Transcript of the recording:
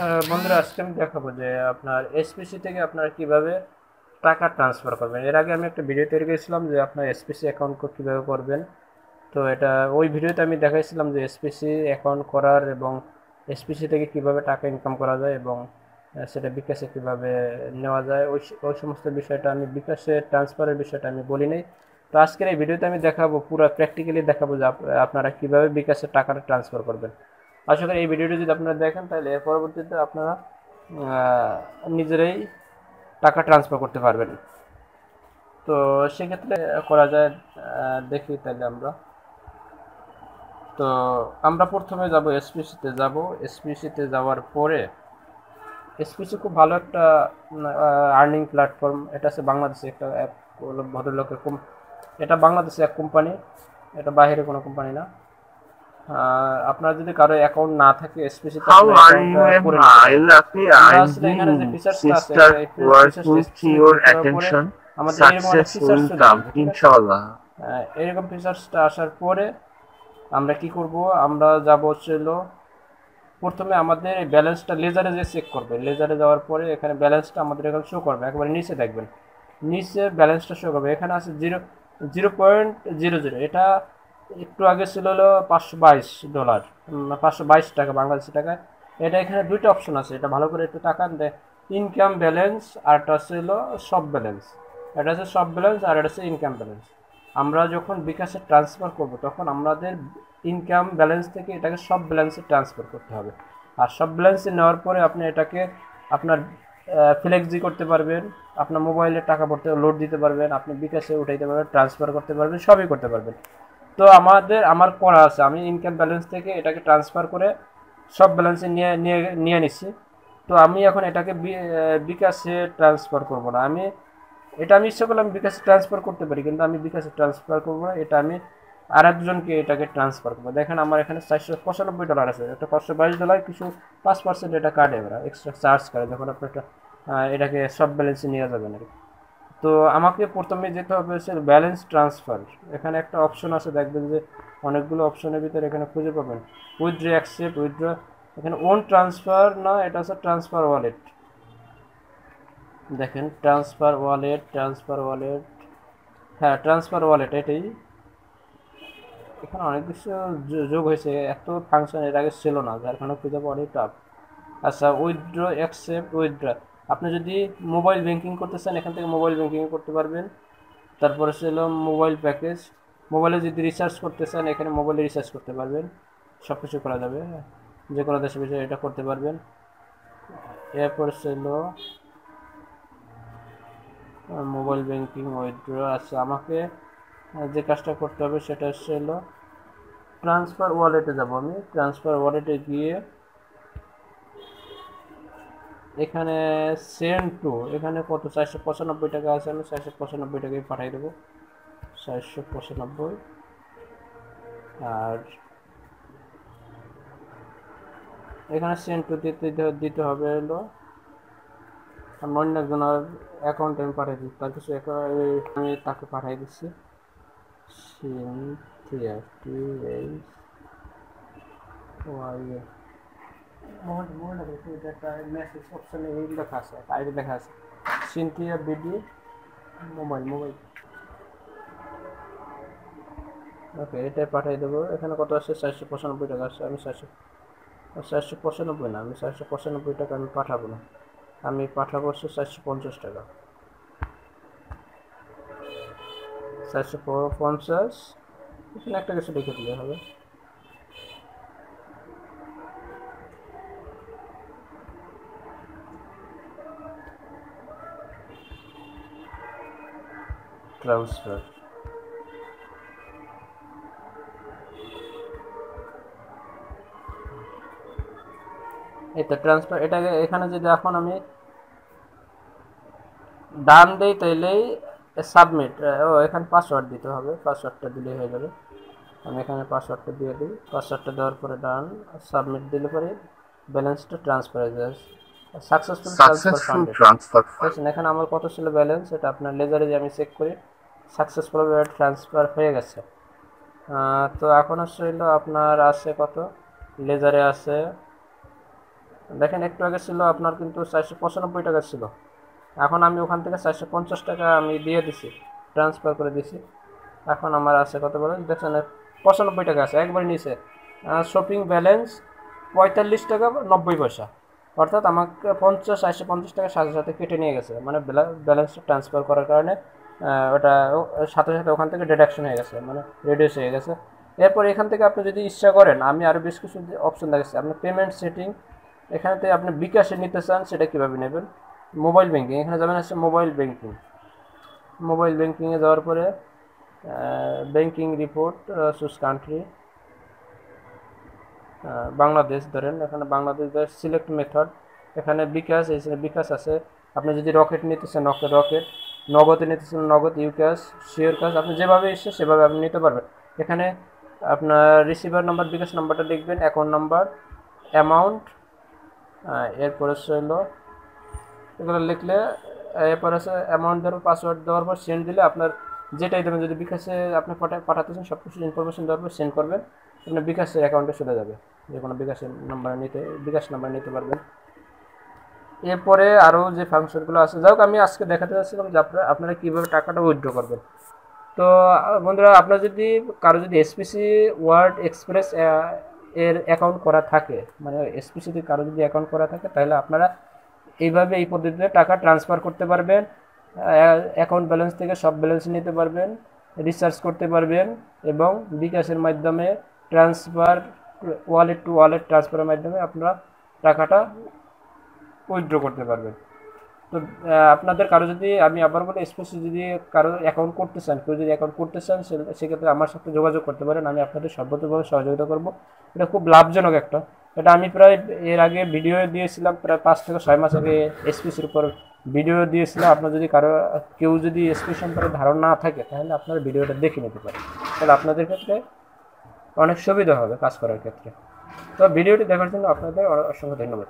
বন্ধুরা, আজকে আমি দেখাবো যে আপনার এসপিসি থেকে আপনারা কিভাবে টাকা ট্রান্সফার করবেন। এর আগে আমি একটা ভিডিও তৈরি করেছিলাম যে আপনার এসপিসি অ্যাকাউন্ট কিভাবে করবেন। তো এটা ওই ভিডিওতে আমি দেখাইছিলাম যে এসপিসি অ্যাকাউন্ট করার এবং এসপিসি থেকে কিভাবে টাকা ইনকাম করা যায় এবং সেটা বিকাশে কিভাবে নেওয়া যায়, ওই সমস্ত বিষয়টা আমি বিকাশে ট্রান্সফারের বিষয়টা আমি বলি নাই। তো আজকের এই ভিডিওতে আমি দেখাবো, পুরো প্র্যাকটিক্যালি দেখাবো যে আপনারা কিভাবে বিকাশে টাকাটা ট্রান্সফার করবেন। আশা করি এই ভিডিওটি যদি আপনারা দেখেন তাহলে এর পরবর্তীতে আপনারা নিজেরাই টাকা ট্রান্সফার করতে পারবেন। তো সেক্ষেত্রে করা যায়, দেখি তাহলে আমরা প্রথমে যাব এসপিসিতে যাব। এসপিসিতে যাওয়ার পরে এসপিসি খুব ভালো একটা আর্নিং প্ল্যাটফর্ম। এটা আছে বাংলাদেশে একটা অ্যাপ, ভদ্রলোকের এটা বাংলাদেশে এক কোম্পানি, এটা বাইরে কোনো কোম্পানি না। আপনার যদি কারো অ্যাকাউন্ট না থাকে এসপিসিতে আপনি অ্যাকাউন্টটা করে নিতে পারেন। আমরা আসলে এখানে যে ফিচার্সটা আছে এই ফিচার্সটা আমাদের এরকম একটা ফিচার্স চলে আসবে, ঠিক আছে? এরকম ফিচার্সটা আসার পরে আমরা কি করব, আমরা যাব ছিল প্রথমে আমাদের ব্যালেন্সটা লেজারে যে চেক করবে। লেজারে যাওয়ার পরে এখানে ব্যালেন্সটা আমাদের এখানে শো করবে, একেবারে নিচে দেখবেন, নিচে ব্যালেন্সটা শো করবে। এখানে আছে 0.00। এটা একটু আগে ছিল হলো $522, $522 বাংলাদেশি টাকায়। এটা এখানে দুইটা অপশন আছে, এটা ভালো করে একটু তাকান। ইনকাম ব্যালেন্স আর এটা ছিল সব ব্যালেন্স। এটা হচ্ছে সব ব্যালেন্স আর এটা হচ্ছে ইনকাম ব্যালেন্স। আমরা যখন বিকাশে ট্রান্সফার করব তখন আমাদের ইনকাম ব্যালেন্স থেকে এটাকে সব ব্যালেন্সে ট্রান্সফার করতে হবে। আর সব ব্যালেন্সে নেওয়ার পরে আপনি এটাকে আপনার ফ্লেক্সি করতে পারবেন, আপনার মোবাইলে টাকা পড়তে লোড দিতে পারবেন, আপনি বিকাশে উঠাইতে পারবেন, ট্রান্সফার করতে পারবেন, সবই করতে পারবেন। তো আমার করা আছে, আমি ইনকাম ব্যালেন্স থেকে এটাকে ট্রান্সফার করে সব ব্যালেন্সে নিয়ে নিচ্ছি। তো আমি এখন এটাকে বিকাশে ট্রান্সফার করব না। আমি ইচ্ছা করলে আমি বিকাশে ট্রান্সফার করতে পারি, কিন্তু আমি বিকাশে ট্রান্সফার করবো না। এটা আমি আর একজনকে এটাকে ট্রান্সফার করবো। দেখেন আমার এখানে $495 আছে, একটা $522 কিছু 5% এটা কাটে, ওরা এক্সট্রা চার্জ করে যখন আপনি এটাকে সব ব্যালেন্সে নিয়ে যাবেন আর কি। তো আমাকে প্রথমে যেতে হবে হচ্ছে ব্যালেন্স ট্রান্সফার। এখানে একটা অপশন আছে, দেখবেন যে অনেকগুলো অপশনের ভিতরে এখানে খুঁজে পাবেন উইথড্র, অ্যাকসেপ্ট, উইথড্র। এখানে ওন ট্রান্সফার না, এটা হচ্ছে ট্রান্সফার ওয়ালেট। দেখেন ট্রান্সফার ওয়ালেট, হ্যাঁ ট্রান্সফার ওয়ালেট এটাই। এখানে অনেক কিছু যোগ হয়েছে, এত ফাংশন এর আগে ছিল না, যার কারণে খুঁজে পাওয়া অনেক টাফ। আচ্ছা, উইথড্র, অ্যাকসেপ্ট, উইথড্র। আপনি যদি মোবাইল ব্যাংকিং করতে চান এখান থেকে মোবাইল ব্যাংকিং করতে পারবেন। তারপরে ছিল মোবাইল প্যাকেজ, মোবাইলে যদি রিচার্জ করতে চান এখানে মোবাইলে রিচার্জ করতে পারবেন, সব কিছু করা যাবে, যে কোনো দেশে বিষয়ে এটা করতে পারবেন। এরপরে ছিল মোবাইল ব্যাংকিং, উইথড্র। আচ্ছা, আমাকে যে কাজটা করতে হবে সেটা হলো ট্রান্সফার ওয়ালেটে যাব। আমি ট্রান্সফার ওয়ালেটে গিয়ে এখানে সেন্ড টু, এখানে কত $495 আছে, আমি $495 পাঠাই দেবো, 495। আর এখানে সেন্ড টু দিতে হবে হলো আমি অন্য একজনের অ্যাকাউন্টে আমি পাঠিয়ে দিচ্ছি, তার কিছু আমি তাকে পাঠিয়ে দিচ্ছি। মেসেজ অপশনে এই লেখা আছে, আইডি লেখা আছে, সিনথিয়া বিডি মোবাইল। ওকে, এটাই পাঠিয়ে দেবো। এখানে কত আছে? $495 আছে। আমি 495 না, আমি $495 আমি পাঠাবো না, আমি পাঠাবো হচ্ছে $450। 450। এখানে একটা কিছু লিখে দিলে হবে। ট্রান্সফার, এই তো ট্রান্সফার। এটাকে এখানে যদি এখন আমি ডান দেই তাইলেই সাবমিট। এখানে পাসওয়ার্ড দিতে হবে, পাসওয়ার্ডটা দিলেই হয়ে যাবে। আমি এখানে পাসওয়ার্ডটা দিয়ে দিই, পাসওয়ার্ডটা দেওয়ার পরে ডান সাবমিট দিলে পরে ব্যালেন্সটা ট্রান্সফার হয়ে যায়, সাকসেসফুল ট্রান্সফার ফান্ড। এখানে আমার কত ছিল ব্যালেন্স, এটা আপনার লেজারে যে আমি চেক করি, সাকসেসফুল ট্রান্সফার হয়ে গেছে। তো এখন হচ্ছে আপনার আছে কত, লেজারে আছে দেখেন একটু আগে ছিল আপনার কিন্তু 495 টাকা ছিল, এখন আমি ওখান থেকে 450 টাকা আমি দিয়ে দিছি, ট্রান্সফার করে দিছি। এখন আমার আছে কত বলেন, দেখছেন 95 টাকা আছে একবার নিচে। শপিং ব্যালেন্স 45 টাকা 90 পয়সা, অর্থাৎ আমাকে 450 টাকা সাথে সাথে কেটে নিয়ে গেছে, মানে ব্যালেন্সটা ট্রান্সফার করার কারণে ওটা সাথে সাথে ওখান থেকে ডিডাকশন হয়ে গেছে, মানে রিডিউস হয়ে গেছে। এরপর এখান থেকে আপনি যদি ইচ্ছা করেন, আমি আরও বেশ কিছু অপশন দেখেছি, আপনি পেমেন্ট সেটিং, এখান থেকে আপনি বিকাশে নিতে চান সেটা কীভাবে নেবেন। মোবাইল ব্যাঙ্কিং, এখানে যাবেন হচ্ছে মোবাইল ব্যাঙ্কিং। মোবাইল ব্যাঙ্কিংয়ে যাওয়ার পরে banking report, choose country, Bangladesh ধরেন, এখানে বাংলাদেশ সিলেক্ট মেথড, এখানে বিকাশ, এই বিকাশ আছে। আপনি যদি রকেট নিতে চান রকেট, নগদে নিতে চান নগদ, ইউক্যাশ, শিওর ক্যাশ, আপনি যেভাবে ইচ্ছে সেভাবে আপনি নিতে পারবেন। এখানে আপনার রিসিভার নাম্বার, বিকাশ নাম্বারটা লিখবেন, অ্যাকাউন্ট নাম্বার, অ্যামাউন্ট, এরপরে হলো এগুলো লিখলে, এরপর আছে অ্যামাউন্ট দেওয়ার, পাসওয়ার্ড দেওয়ার পর সেন্ড দিলে আপনার যেটাই দেবেন, যদি বিকাশে আপনি পাঠাতেছেন সব কিছু ইনফরমেশন দেওয়ার পর সেন্ড করবেন, আপনার বিকাশের অ্যাকাউন্টে চলে যাবে, যে কোনো বিকাশের নাম্বার নিতে, বিকাশ নাম্বার নিতে পারবেন। এরপরে আরও যে ফাংশনগুলো আছে, যাই হোক আমি আজকে দেখাতে চাচ্ছিলাম যে আপনারা কীভাবে টাকাটা উইথড্র করবেন। তো বন্ধুরা, আপনার যদি কারো যদি এসপিসি ওয়ার্ড এক্সপ্রেস এর অ্যাকাউন্ট করা থাকে, মানে এসপিসিতে কারো যদি অ্যাকাউন্ট করা থাকে, তাহলে আপনারা এইভাবে এই পদ্ধতিতে টাকা ট্রান্সফার করতে পারবেন, অ্যাকাউন্ট ব্যালেন্স থেকে সব ব্যালেন্স নিতে পারবেন, রিচার্জ করতে পারবেন, এবং বিকাশের মাধ্যমে ট্রান্সফার, ওয়ালেট টু ওয়ালেট ট্রান্সফারের মাধ্যমে আপনারা টাকাটা উইথড্র করতে পারবেন। তো আপনাদের কারো যদি, আমি আবার বলি, স্পেশালি যদি কারো অ্যাকাউন্ট করতে চান, কেউ যদি অ্যাকাউন্ট করতে চান, সেক্ষেত্রে আমার সাথে যোগাযোগ করতে পারেন, আমি আপনাদের সর্বোত্তমভাবে সহযোগিতা করব। এটা খুব লাভজনক একটা, এটা আমি প্রায় এর আগে ভিডিও দিয়েছিলাম, প্রায় 5 থেকে 6 মাস আগে এসপিসির উপর ভিডিও দিয়েছিলাম। আপনার যদি কেউ যদি এসপি সম্পর্কে ধারণা না থাকে, তাহলে আপনারা ভিডিওটা দেখে নিতে পারেন, তাহলে আপনাদের ক্ষেত্রে অনেক সুবিধা হবে কাজ করার ক্ষেত্রে। তো ভিডিওটি দেখার জন্য আপনাদের অসংখ্য ধন্যবাদ।